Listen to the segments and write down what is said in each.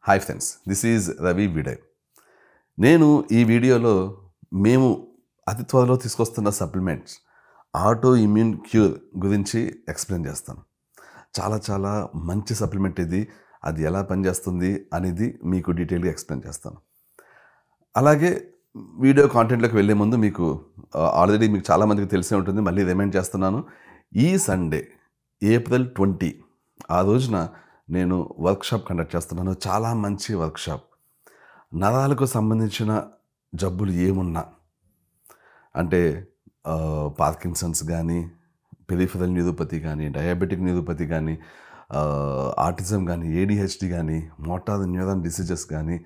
Hi friends, this is Ravi విడయ్. నేను ఈ వీడియోలో మేము అతి త్వరలో తీసుకొస్తున్న సప్లిమెంట్స్ ఆటో ఇమ్యూన్ క్యూర్ గురించి ఎక్స్ప్లెయిన్ చేస్తాను. చాలా మంచి సప్లిమెంట్ ఇది. అది ఎలా పనిచేస్తుంది అనేది మీకు డీటెయిల్గా ఎక్స్ప్లెయిన్ చేస్తాను. అలాగే వీడియో కాంటెంట్లోకి వెళ్ళే ముందు మీకు ఆల్రెడీ మీకు చాలామందికి తెలిసే ఉంటుంది, మళ్ళీ రిమైండ్ చేస్తున్నాను. ఈ సండే ఏప్రిల్ 20 ఆ రోజున నేను వర్క్షాప్ కండక్ట్ చేస్తున్నాను. చాలా మంచి వర్క్షాప్. నరాలకు సంబంధించిన జబ్బులు ఏమున్నా, అంటే పార్కిన్సన్స్ కానీ, పెరిఫెరల్ న్యూరోపతి కానీ, డయాబెటిక్ న్యూరోపతి కానీ, ఆటిజం కానీ, ఏడిహెచ్డి కానీ, మోటార్ న్యూరాన్ డిసీజెస్ కానీ,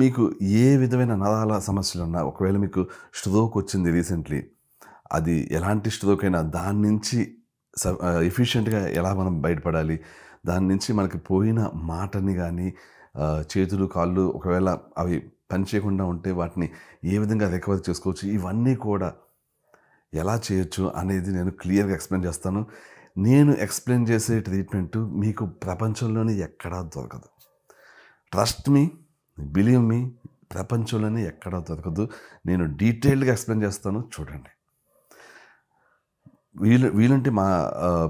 మీకు ఏ విధమైన నరాల సమస్యలు ఉన్నా, ఒకవేళ మీకు స్ట్రోక్ వచ్చింది రీసెంట్లీ, అది ఎలాంటి స్ట్రోక్ అయినా దాని నుంచి ఎఫిషియెంట్గా ఎలా మనం బయటపడాలి, దాని నుంచి మనకి పోయిన మాటని కానీ, చేతులు కాళ్ళు ఒకవేళ అవి పనిచేయకుండా ఉంటే వాటిని ఏ విధంగా రికవర్ చేసుకోవచ్చు, ఇవన్నీ కూడా ఎలా చేయొచ్చు అనేది నేను క్లియర్గా ఎక్స్ప్లెయిన్ చేస్తాను. నేను ఎక్స్ప్లెయిన్ చేసే ట్రీట్మెంటు మీకు ప్రపంచంలోనే ఎక్కడా దొరకదు. ట్రస్ట్ మీ, బిలీవ్ మీ, ప్రపంచంలోనే ఎక్కడా దొరకదు. నేను డీటెయిల్డ్గా ఎక్స్ప్లెయిన్ చేస్తాను, చూడండి. వీలుంటే మా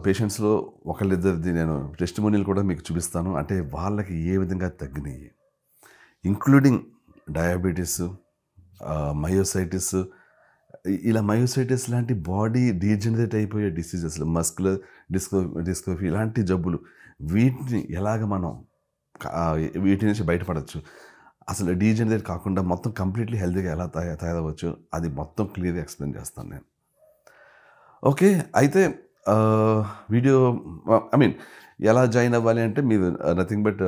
పేషెంట్స్లో ఒకళ్ళిద్దరిది నేను టెస్టిమోనియల్ కూడా మీకు చూపిస్తాను. అంటే వాళ్ళకి ఏ విధంగా తగ్గినాయి, ఇంక్లూడింగ్ డయాబెటీస్, మయోసైటిస్, ఇలా మయోసైటిస్ లాంటి బాడీ డీజనరేట్ అయిపోయే డిసీజెస్, మస్కులర్ డిస్ట్రోఫీ ఇలాంటి జబ్బులు, వీటిని ఎలాగ మనం వీటి నుంచి బయటపడవచ్చు, అసలు డీజనరేట్ కాకుండా మొత్తం కంప్లీట్లీ హెల్తీగా ఎలా తయారవచ్చు, అది మొత్తం క్లియర్గా ఎక్స్ప్లెయిన్ చేస్తాను నేను. ఓకే, అయితే వీడియో ఎలా జాయిన్ అవ్వాలి అంటే, మీరు నథింగ్ బట్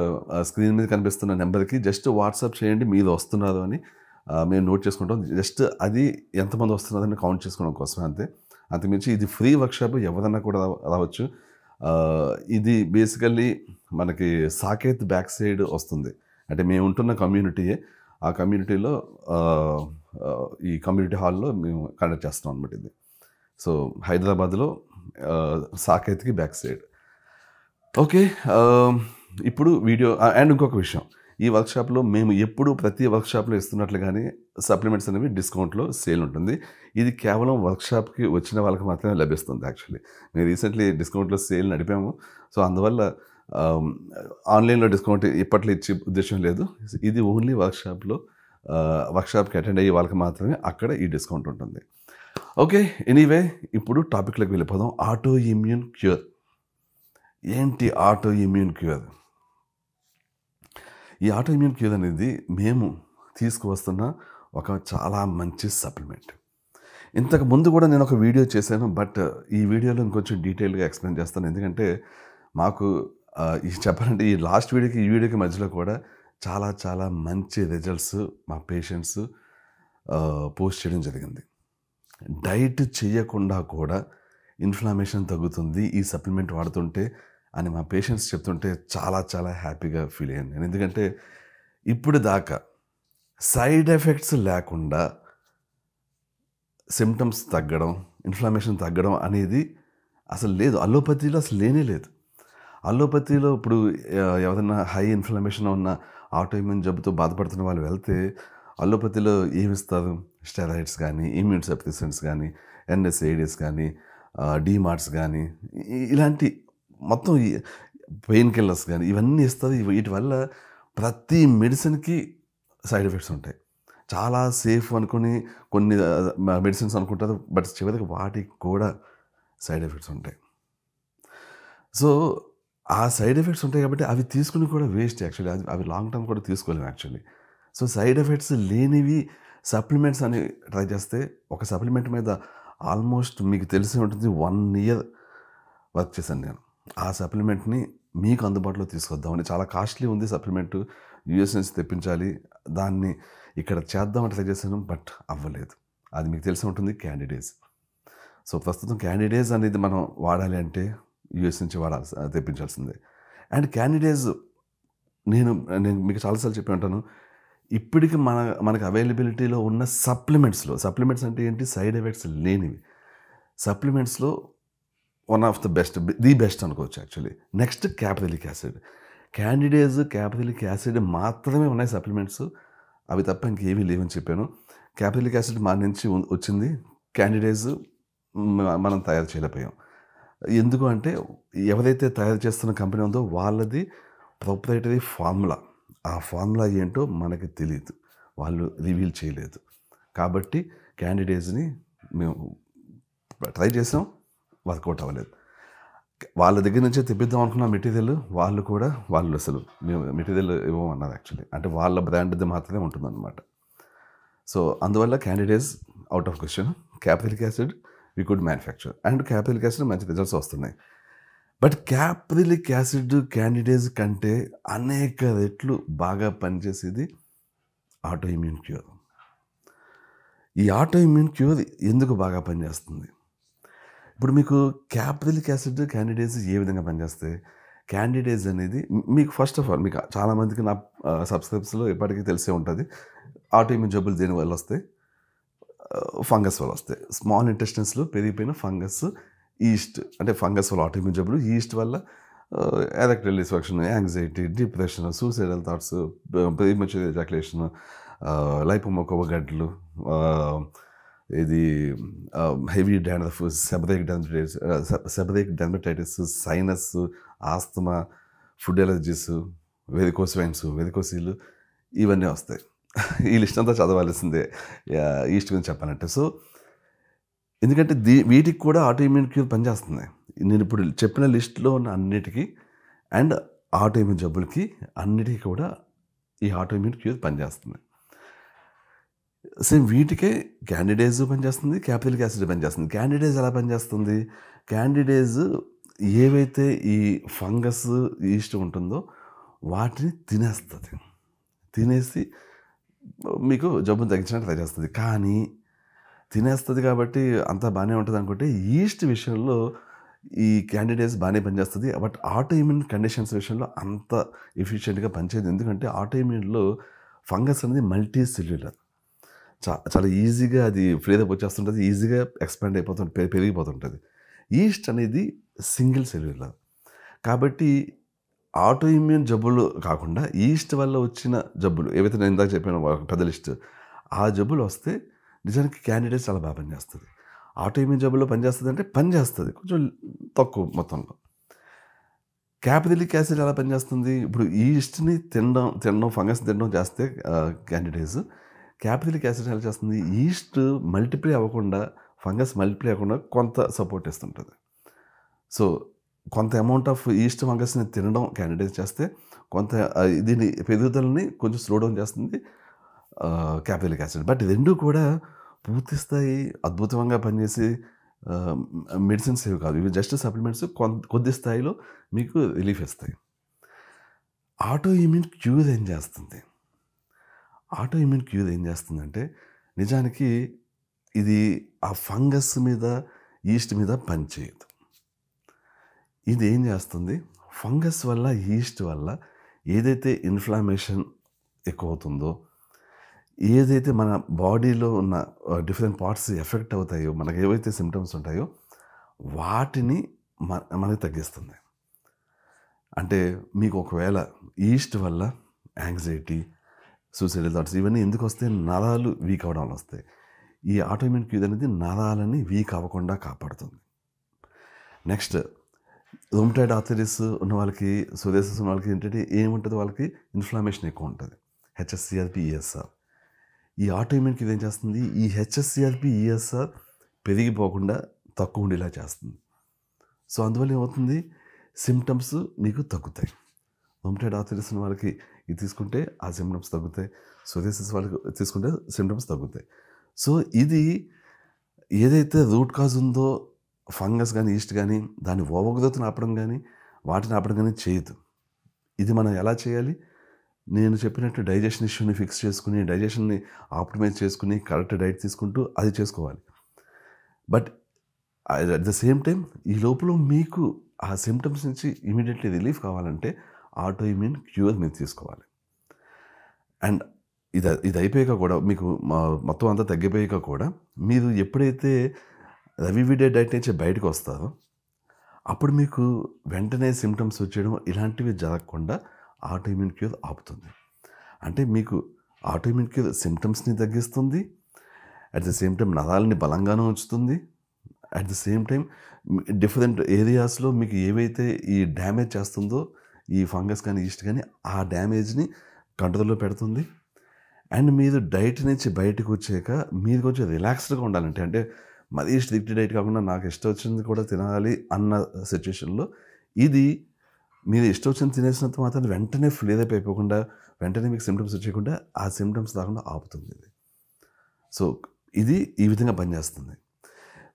స్క్రీన్ మీద కనిపిస్తున్న నెంబర్కి జస్ట్ వాట్సాప్ చేయండి మీరు వస్తున్నారు అని. మేము నోట్ చేసుకుంటాం. జస్ట్ అది ఎంతమంది వస్తున్నారని కౌంట్ చేసుకోవడం కోసం అంతే. అంతకుమించి ఇది ఫ్రీ వర్క్షాప్, ఎవరన్నా కూడా రావచ్చు. ఇది బేసికల్లీ మనకి సాకేత్ బ్యాక్ సైడ్ వస్తుంది. అంటే మేము ఉంటున్న కమ్యూనిటీయే. ఆ కమ్యూనిటీలో ఈ కమ్యూనిటీ హాల్లో మేము కండక్ట్ చేస్తాం అనమాట ఇది. సో హైదరాబాద్లో సాకేత్కి బ్యాక్ సైడ్. ఓకే, ఇప్పుడు వీడియో. అండ్ ఇంకొక విషయం, ఈ వర్క్షాప్లో మేము ఎప్పుడు ప్రతి వర్క్షాప్లో ఇస్తున్నట్లుగానే సప్లిమెంట్స్ అనేవి డిస్కౌంట్లో సేల్ ఉంటుంది. ఇది కేవలం వర్క్షాప్కి వచ్చిన వాళ్ళకి మాత్రమే లభిస్తుంది. యాక్చువల్లీ మేము రీసెంట్లీ డిస్కౌంట్లో సేల్ నడిపాము. సో అందువల్ల ఆన్లైన్లో డిస్కౌంట్ ఇప్పట్లో ఇచ్చే ఉద్దేశం లేదు. ఇది ఓన్లీ వర్క్షాప్కి అటెండ్ అయ్యే వాళ్ళకి మాత్రమే అక్కడ ఈ డిస్కౌంట్ ఉంటుంది. ఓకే, ఎనీవే ఇప్పుడు టాపిక్లోకి వెళ్ళిపోదాం. Auto immune cure. ఏంటి ఆటో ఇమ్యూన్ క్యూర్? ఈ ఆటో ఇమ్యూన్ క్యూర్ అనేది మేము తీసుకువస్తున్న ఒక చాలా మంచి సప్లిమెంట్. ఇంతకు ముందు కూడా నేను ఒక వీడియో చేశాను, బట్ ఈ వీడియోలో ఇంకొంచెం డీటెయిల్గా ఎక్స్ప్లెయిన్ చేస్తాను. ఎందుకంటే మాకు చెప్పాలంటే ఈ లాస్ట్ వీడియోకి ఈ వీడియోకి మధ్యలో కూడా చాలా మంచి రిజల్ట్స్ మా పేషెంట్స్ పోస్ట్ చేయడం జరిగింది. డైట్ చేయకుండా కూడా ఇన్ఫ్లమేషన్ తగ్గుతుంది ఈ సప్లిమెంట్ వాడుతుంటే అని మా పేషెంట్స్ చెప్తుంటే చాలా హ్యాపీగా ఫీల్ అయ్యాను నేను. ఎందుకంటే ఇప్పుడు దాకా సైడ్ ఎఫెక్ట్స్ లేకుండా సిమ్టమ్స్ తగ్గడం, ఇన్ఫ్లమేషన్ తగ్గడం అనేది అసలు లేదు. అలోపతిలో అసలు లేనే లేదు. అలోపతిలో ఇప్పుడు ఎవరైనా హై ఇన్ఫ్లమేషన్ ఉన్న ఆటో ఇమ్యూన్ జబ్బుతో బాధపడుతున్న వాళ్ళు వెళ్తే అలోపతిలో ఏమిస్తారు? స్టెరాయిడ్స్ కానీ, ఇమ్యూన్ సప్రెసెంట్స్ కానీ, ఎన్ఎస్ఏడిస్ కానీ, డీమార్ట్స్ కానీ, ఇలాంటి మొత్తం పెయిన్ కిల్లర్స్ కానీ ఇవన్నీ ఇస్తారు. వీటి వల్ల ప్రతి మెడిసిన్కి సైడ్ ఎఫెక్ట్స్ ఉంటాయి. చాలా సేఫ్ అనుకుని కొన్ని మెడిసిన్స్ అనుకుంటారు, బట్ చివరికి వాటికి కూడా సైడ్ ఎఫెక్ట్స్ ఉంటాయి. సో ఆ సైడ్ ఎఫెక్ట్స్ ఉంటాయి కాబట్టి అవి తీసుకుని కూడా వేస్ట్. యాక్చువల్లీ అవి లాంగ్ టర్మ్ కూడా తీసుకోలేము యాక్చువల్లీ. సో సైడ్ ఎఫెక్ట్స్ లేనివి సప్లిమెంట్స్ అని ట్రై చేస్తే, ఒక సప్లిమెంట్ మీద ఆల్మోస్ట్ మీకు తెలిసి ఉంటుంది 1 year వర్క్ చేశాను నేను. ఆ సప్లిమెంట్ని మీకు అందుబాటులో తీసుకొద్దామని. చాలా కాస్ట్లీ ఉంది సప్లిమెంట్, యూఎస్ నుంచి తెప్పించాలి, దాన్ని ఇక్కడ చేద్దామని ట్రై చేశాను, బట్ అవ్వలేదు. అది మీకు తెలిసి ఉంటుంది, క్యాండిడేస్. సో ప్రస్తుతం క్యాండిడేస్ అనేది మనం వాడాలి అంటే యూఎస్ నుంచి తెప్పించాల్సిందే. అండ్ క్యాండిడేస్ నేను మీకు చాలాసార్లు చెప్పి ఉంటాను, ఇప్పటికి మనకు అవైలబిలిటీలో ఉన్న సప్లిమెంట్స్ అంటే ఏంటి? సైడ్ ఎఫెక్ట్స్ లేనివి సప్లిమెంట్స్లో వన్ ఆఫ్ ది బెస్ట్ అనుకోవచ్చు actually. Next caprylic acid. Candidase, caprylic acid మాత్రమే ఉన్నాయి సప్లిమెంట్స్. అవి తప్ప ఇంకేమీ లేవని చెప్పాను. క్యాప్రిలిక్ యాసిడ్ మా నుంచి వచ్చింది. క్యాండిడేస్ మనం తయారు చేయలేకపోయాం. ఎందుకు అంటే ఎవరైతే తయారు చేస్తున్న కంపెనీ ఉందో వాళ్ళది ప్రొప్రైటరీ ఫార్ములా. ఆ ఫార్ములా ఏంటో మనకి తెలీదు. వాళ్ళు రివీల్ చేయలేదు. కాబట్టి క్యాండిడేట్స్ని మేము ట్రై చేసాం, వర్కౌట్ అవ్వలేదు. వాళ్ళ దగ్గర నుంచే తెప్పిద్దాం అనుకున్న మెటీరియల్ వాళ్ళు అసలు మేము మెటీరియల్ ఇవ్వమన్నారు యాక్చువల్లీ. అంటే వాళ్ళ బ్రాండ్ది మాత్రమే ఉంటుందన్నమాట. సో అందువల్ల candidates out of question. Caprylic acid we could manufacture and caprylic acid మంచి రిజల్ట్స్ వస్తున్నాయి. బట్ క్యాప్రిలిక్ యాసిడ్ క్యాండిడేట్స్ కంటే అనేక రెట్లు బాగా పనిచేసేది ఆటో ఇమ్యూన్ క్యూర్. ఈ ఆటో ఇమ్యూన్ క్యూర్ ఎందుకు బాగా పనిచేస్తుంది? ఇప్పుడు మీకు క్యాప్రిలిక్ యాసిడ్ క్యాండిడేట్స్ ఏ విధంగా పనిచేస్తాయి? క్యాండిడేట్స్ అనేది మీకు ఫస్ట్ ఆఫ్ ఆల్ మీకు చాలామందికి నా సబ్స్క్రైబ్స్లో ఎప్పటికీ తెలిసే ఉంటుంది. ఆటో ఇమ్యూన్ జబ్బులు దేనివల్ల వస్తాయి? ఫంగస్ వల్ల వస్తాయి. స్మాల్ ఇంటెస్టైన్స్లో పెరిగిపోయిన ఫంగస్, ఈస్ట్ అంటే ఫంగస్ వల్ల ఆటో ఇమ్యూన్ జబ్బులు, ఈస్ట్ వల్ల erectile dysfunction, anxiety, depression, suicidal thoughts, premature ejaculation, lipoma గడ్డలు, ఇది heavy dandruff, seborrhoeic dermatitis, sinus, asthma, food allergies, varicose veins, వెరికోసీలు ఇవన్నీ వస్తాయి. ఈ లిస్ట్ అంతా చదవాల్సిందే ఈస్ట్ గురించి చెప్పాలంటే. సో ఎందుకంటే వీటికి కూడా ఆటో ఇమ్యూన్ క్యూర్ పనిచేస్తుంది. నేను ఇప్పుడు చెప్పిన లిస్ట్లో ఉన్న అన్నిటికీ అండ్ ఆటో ఇమ్యూన్ జబ్బులకి అన్నిటికీ కూడా ఈ ఆటో ఇమ్యూన్ క్యూర్ పనిచేస్తుంది. సేమ్ వీటికే క్యాండిడేస్ పనిచేస్తుంది, క్యాప్రిలిక్ యాసిడ్ పనిచేస్తుంది. క్యాండిడేస్ ఎలా పనిచేస్తుంది? క్యాండిడేస్ ఏవైతే ఈ ఫంగస్, ఈస్ట్ ఉంటుందో వాటిని తినేస్తుంది. తినేసి మీకు జబ్బును తగ్గించడానికి ట్రై చేస్తుంది. కానీ తినేస్తుంది కాబట్టి అంతా బాగానే ఉంటుంది అనుకుంటే ఈస్ట్ విషయంలో ఈ క్యాండిడేట్స్ బాగానే పనిచేస్తుంది. బట్ ఆటో ఇమ్యూన్ కండిషన్స్ విషయంలో అంత ఎఫిషియెంట్గా పనిచేయదు. ఎందుకంటే ఆటో ఇమ్యూన్లో ఫంగస్ అనేది మల్టీ సెల్యులర్. చాలా ఈజీగా అది ఫ్లేరప్ వచ్చేస్తుంటుంది, ఈజీగా ఎక్స్పాండ్ అయిపోతుంది, పెరిగిపోతుంటుంది. ఈస్ట్ అనేది సింగిల్ సెల్యులర్. కాబట్టి ఆటో ఇమ్యూన్ జబ్బులు కాకుండా ఈస్ట్ వల్ల వచ్చిన జబ్బులు ఏవైతే నేను ఇందాక చెప్పాను పెద్ద లిస్ట్, ఆ జబ్బులు వస్తే నిజానికి క్యాండిడేట్స్ చాలా బాగా పనిచేస్తుంది. ఆటో ఇమ్యూన్ జబ్బుల్లో పనిచేస్తుంది అంటే పనిచేస్తుంది కొంచెం తక్కువ మొత్తంలో. క్యాప్రిలిక్ యాసిడ్ ఎలా పనిచేస్తుంది? ఇప్పుడు ఈస్ట్ని తినడం ఫంగస్ తినడం చేస్తే క్యాండిడేట్స్, క్యాప్రిలిక్ యాసిడ్ ఎలా చేస్తుంది? ఈస్ట్ మల్టిప్లై అవ్వకుండా, ఫంగస్ మల్టిప్లై అవ్వకుండా కొంత సపోర్ట్ ఇస్తుంటుంది. సో కొంత అమౌంట్ ఆఫ్ ఈస్ట్ ఫంగస్ని తినడం క్యాండిడేట్స్ చేస్తే, కొంత దీని పెరుగుదలని కొంచెం స్లో డౌన్ చేస్తుంది క్యాప్రిలిక్ యాసిడ్. బట్ రెండు కూడా పూర్తి స్థాయి అద్భుతంగా పనిచేసి మెడిసిన్స్ ఏవి కాదు. ఇవి జస్ట్ సప్లిమెంట్స్, కొద్ది స్థాయిలో మీకు రిలీఫ్ ఇస్తాయి. ఆటో ఇమ్యూన్ క్యూర్ ఏం చేస్తుంది? ఆటో ఇమ్యూన్ క్యూర్ ఏం చేస్తుందంటే నిజానికి ఇది ఆ ఫంగస్ మీద, ఈస్ట్ మీద పనిచేయదు. ఇది ఏం చేస్తుంది? ఫంగస్ వల్ల, ఈస్ట్ వల్ల ఏదైతే ఇన్ఫ్లమేషన్ ఎక్కువ అవుతుందో, ఏదైతే మన బాడీలో ఉన్న డిఫరెంట్ పార్ట్స్ ఎఫెక్ట్ అవుతాయో, మనకు ఏవైతే సిమ్టమ్స్ ఉంటాయో వాటిని మనకి తగ్గిస్తుంది. అంటే మీకు ఒకవేళ ఈస్ట్ వల్ల యాంగ్జైటీ, సూసైడల్ థాట్స్ ఇవన్నీ ఎందుకు వస్తాయి? నరాలు వీక్ అవ్వడం వల్ల వస్తాయి. ఈ ఆటోఇమ్యూన్ క్యూర్ అనేది నరాలని వీక్ అవ్వకుండా కాపాడుతుంది. నెక్స్ట్ రూమటాయిడ్ ఆర్థరైటిస్ ఉన్న వాళ్ళకి, సోరియాసిస్ ఉన్న వాళ్ళకి ఏంటంటే ఏముంటుంది? వాళ్ళకి ఇన్ఫ్లమేషన్ ఎక్కువ ఉంటుంది. HSCRP, ESR. ఈ ఆటోఇమ్యూన్ క్యూర్ ఏం చేస్తుంది? ఈ హెచ్ఎస్సిఆర్పి, ఈఎస్ఆర్ పెరిగిపోకుండా తక్కువ ఉండేలా చేస్తుంది. సో అందువల్ల ఏమవుతుంది? సిమ్టమ్స్ నీకు తగ్గుతాయి. రూమటాయిడ్ ఆర్థరైటిస్ ఉన్న వాళ్ళకి ఇది తీసుకుంటే ఆ సిమ్టమ్స్ తగ్గుతాయి. సోరియాసిస్ వాళ్ళకి తీసుకుంటే సిమ్టమ్స్ తగ్గుతాయి. సో ఇది ఏదైతే రూట్ కాజ్ ఉందో, ఫంగస్ కానీ, ఈస్ట్ కానీ, దాని ఓవగ్రోత్ని ఆపడం కానీ, వాటిని ఆపడం కానీ చేయదు. ఇది మనం ఎలా చేయాలి? నేను చెప్పినట్టు డైజెషన్ ఇష్యూని ఫిక్స్ చేసుకుని, డైజెషన్ని ఆప్టిమైజ్ చేసుకుని, కరెక్ట్ డైట్ తీసుకుంటూ అది చేసుకోవాలి. But at the same time ఈ లోపల మీకు ఆ సిమ్టమ్స్ నుంచి ఇమీడియట్లీ రిలీఫ్ కావాలంటే ఆటోఇమ్యూన్ క్యూర్ మీరు తీసుకోవాలి. అండ్ ఇది అయిపోయాక కూడా మీకు మొత్తం అంతా తగ్గిపోయాక కూడా మీరు ఎప్పుడైతే రవివిడే డైట్ నుంచి బయటకు వస్తారో అప్పుడు మీకు వెంటనే సిమ్టమ్స్ వచ్చేయడం ఇలాంటివి జరగకుండా ఆటోఇమ్యూన్ క్యూర్ ఆపుతుంది. అంటే మీకు ఆటోఇమ్యూన్ క్యూర్ సిమ్టమ్స్ని తగ్గిస్తుంది, అట్ ద సేమ్ టైం నరాలని బలంగానూ ఉంచుతుంది, at the same time different ఏరియాస్లో మీకు ఏవైతే ఈ డ్యామేజ్ చేస్తుందో ఈ ఫంగస్ కానీ ఈస్ట్ కానీ ఆ డ్యామేజ్ని కంట్రోల్లో పెడుతుంది. అండ్ మీరు డైట్ నుంచి బయటకు వచ్చాక మీరు కొంచెం రిలాక్స్డ్గా ఉండాలంటే, అంటే మరీ స్ట్రిక్ట్ డైట్ కాకుండా నాకు ఇష్టం వచ్చింది కూడా తినాలి అన్న సిచ్యువేషన్లో ఇది మీరు ఇష్టం వచ్చింది తినేసినంత మాత్రం వెంటనే ఫ్లేర్ అయిపోకుండా వెంటనే మీకు సిమ్టమ్స్ వచ్చేయకుండా ఆ సిమ్టమ్స్ రాకుండా ఆపుతుంది ఇది. సో ఇది ఈ విధంగా పనిచేస్తుంది.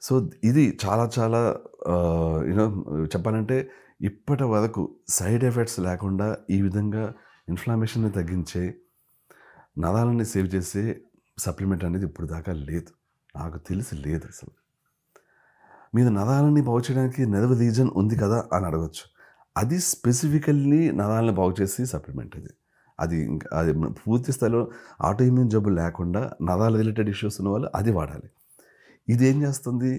సో ఇది చాలా చాలా యూనో చెప్పాలంటే ఇప్పటి వరకు సైడ్ ఎఫెక్ట్స్ లేకుండా ఈ విధంగా ఇన్ఫ్లమేషన్ని తగ్గించే నరాలని సేవ్ చేసే సప్లిమెంట్ అనేది ఇప్పుడు దాకా లేదు, నాకు తెలిసి లేదు అసలు. మీరు నరాలని బాగు చేయడానికి నెర్వ్ రీజన్ ఉంది కదా అని అడగచ్చు. అది స్పెసిఫికల్లీ నరాలను బాగు చేసి సప్లిమెంట్ ఇది. అది ఇంకా అది పూర్తి స్థాయిలో ఆటోఇమ్యూన్ జబ్బు లేకుండా నరాల రిలేటెడ్ ఇష్యూస్ ఉన్న వాళ్ళు అది వాడాలి. ఇది ఏం చేస్తుంది,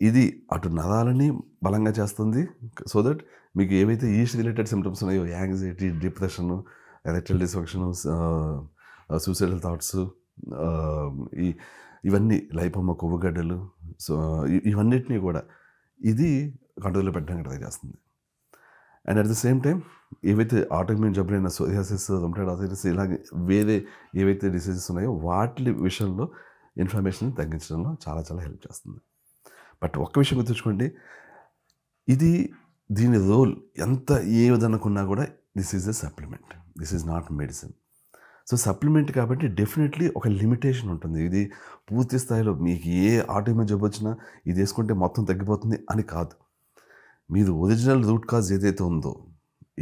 ఇది అటు నరాలని బలంగా చేస్తుంది, సో దట్ మీకు ఏవైతే ఈస్ట్ రిలేటెడ్ సిమ్టమ్స్ ఉన్నాయో anxiety, depression, erectile డిస్ఫంక్షను, suicidal thoughts, ఇవన్నీ లైపోమా, కొవ్వుగడ్డలు, సో ఇవన్నిటినీ కూడా ఇది కంట్రోల్లో పెట్టడానికి ట్రై చేస్తుంది. And at the same time ఏవైతే ఆటోఇమ్యూన్ జబ్బులైన సోరియాసిస్, రొమటాయిడ్ ఆర్థరైటిస్ ఇలాగే వేరే ఏవైతే డిసీజెస్ ఉన్నాయో వాటి విషయంలో ఇన్ఫ్లమేషన్ తగ్గించడంలో చాలా చాలా హెల్ప్ చేస్తుంది. బట్ ఒక్క విషయం గుర్తుంచుకోండి, దీని రోల్ ఎంత ఏ విధంగా కూడా this is a supplement, this is not medicine. So supplement కాబట్టి డెఫినెట్లీ ఒక లిమిటేషన్ ఉంటుంది. ఇది పూర్తి స్థాయిలో మీకు ఏ ఆటోఇమ్యూన్ జబ్బు వచ్చినా ఇది వేసుకుంటే మొత్తం తగ్గిపోతుంది అని కాదు. మీరు ఒరిజినల్ రూట్ కాజ్ ఏదైతే ఉందో,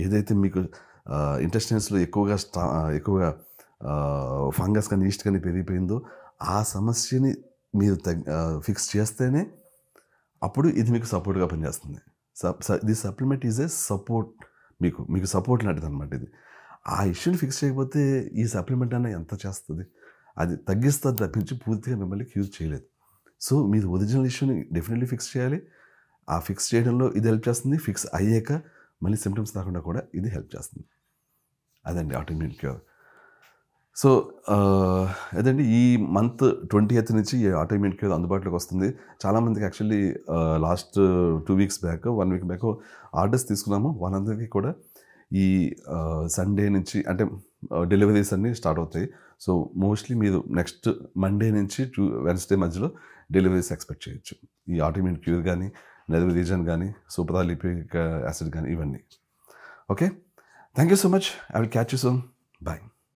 ఏదైతే మీకు ఇంటెస్టైన్స్లో ఎక్కువగా ఫంగస్ కానీ ఈస్ట్ కానీ పెరిగిపోయిందో ఆ సమస్యని మీరు ఫిక్స్ చేస్తేనే అప్పుడు ఇది మీకు సపోర్ట్గా పనిచేస్తుంది. This supplement is a support, మీకు సపోర్ట్ లాంటిది అనమాట ఇది. ఆ ఇష్యూని ఫిక్స్ చేయకపోతే ఈ సప్లిమెంట్ అన్న ఎంత చేస్తుంది, అది తగ్గిస్తుంది తప్పించి పూర్తిగా మిమ్మల్ని క్యూర్ చేయలేదు. సో మీరు ఒరిజినల్ ఇష్యూని డెఫినెట్లీ ఫిక్స్ చేయాలి. ఆ ఫిక్స్ చేయడంలో ఇది హెల్ప్ చేస్తుంది, ఫిక్స్ అయ్యాక మళ్ళీ సిమ్టమ్స్ రాకుండా కూడా ఇది హెల్ప్ చేస్తుంది. అదండి ఆటోఇమ్యూన్ క్యూర్. సో అదండి ఈ మంత్ 20th నుంచి ఈ ఆటోఇమ్యూన్ క్యూర్ అందుబాటులోకి వస్తుంది. చాలామందికి actually last 2 weeks back, 1 week back orders తీసుకున్నాము. వాళ్ళందరికీ కూడా ఈ సండే నుంచి అంటే డెలివరీస్ అన్నీ స్టార్ట్ అవుతాయి. సో మోస్ట్లీ మీరు నెక్స్ట్ మండే నుంచి వెన్స్డే మధ్యలో డెలివరీస్ ఎక్స్పెక్ట్ చేయొచ్చు. ఈ ఆటోఇమ్యూన్ క్యూర్ కానీ, నెర్వ్ రీజన్ కానీ, సూపరాలిపిక్ యాసిడ్ కానీ ఇవన్నీ. Okay, thank you so much. I will catch you soon. Bye.